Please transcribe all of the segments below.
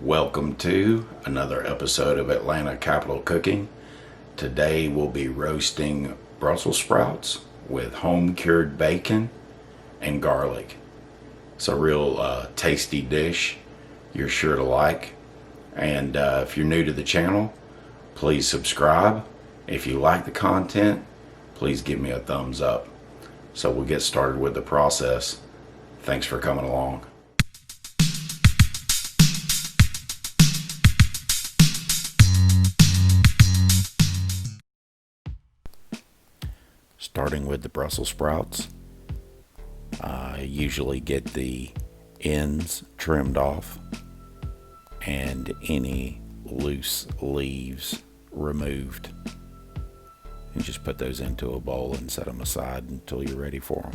Welcome to another episode of Atlanta Capital Cooking. Today we'll be roasting Brussels sprouts with home-cured bacon and garlic. It's a real tasty dish you're sure to like. And if you're new to the channel, please subscribe. If you like the content, please give me a thumbs up. So we'll get started with the process. Thanks for coming along. Starting with the Brussels sprouts, I usually get the ends trimmed off and any loose leaves removed, and just put those into a bowl and set them aside until you're ready for them.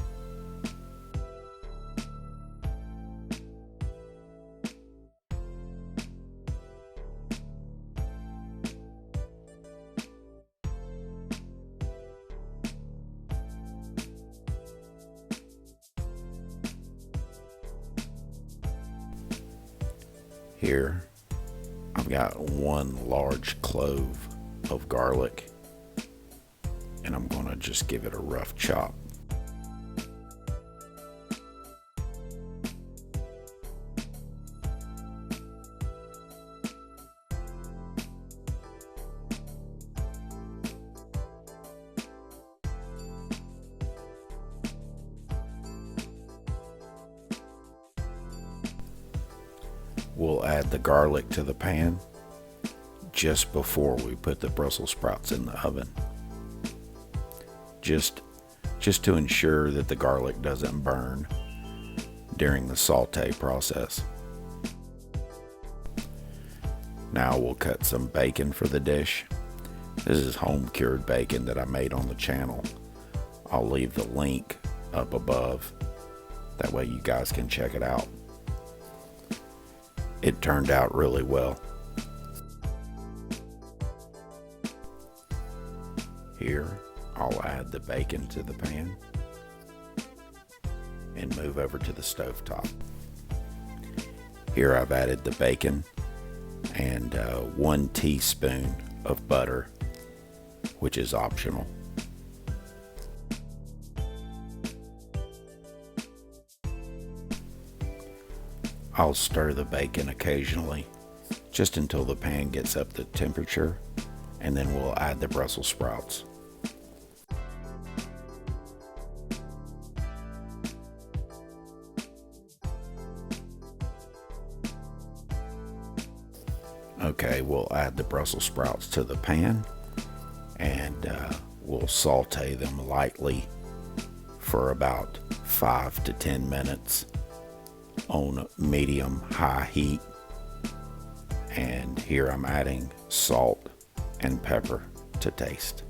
Here, I've got one large clove of garlic, and I'm going to just give it a rough chop. We'll add the garlic to the pan just before we put the Brussels sprouts in the oven. Just to ensure that the garlic doesn't burn during the saute process. Now we'll cut some bacon for the dish. This is home cured bacon that I made on the channel. I'll leave the link up above. That way you guys can check it out. It turned out really well. Here, I'll add the bacon to the pan and move over to the stovetop. Here I've added the bacon and 1 teaspoon of butter, which is optional. I'll stir the bacon occasionally, just until the pan gets up to temperature, and then we'll add the Brussels sprouts. Okay, we'll add the Brussels sprouts to the pan, and we'll saute them lightly for about 5 to 10 minutes. On medium-high heat. And here I'm adding salt and pepper to taste.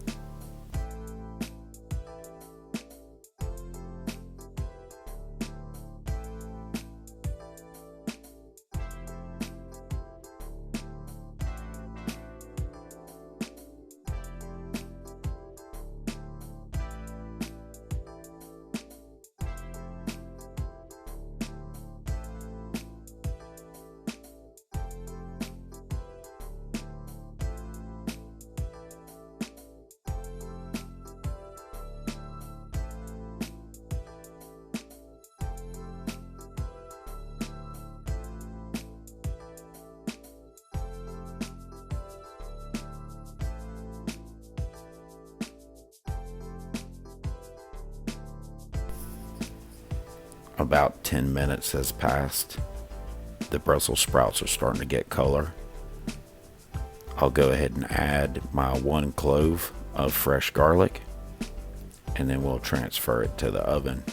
About 10 minutes has passed. The Brussels sprouts are starting to get color. I'll go ahead and add my 1 clove of fresh garlic, and then we'll transfer it to the oven,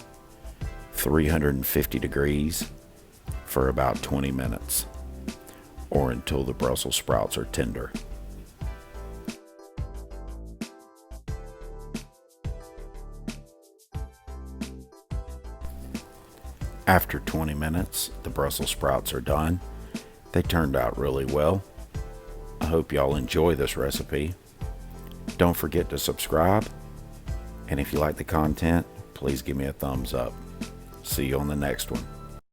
350 degrees, for about 20 minutes, or until the Brussels sprouts are tender. After 20 minutes, the Brussels sprouts are done. They turned out really well. I hope y'all enjoy this recipe. Don't forget to subscribe, and if you like the content, please give me a thumbs up. See you on the next one.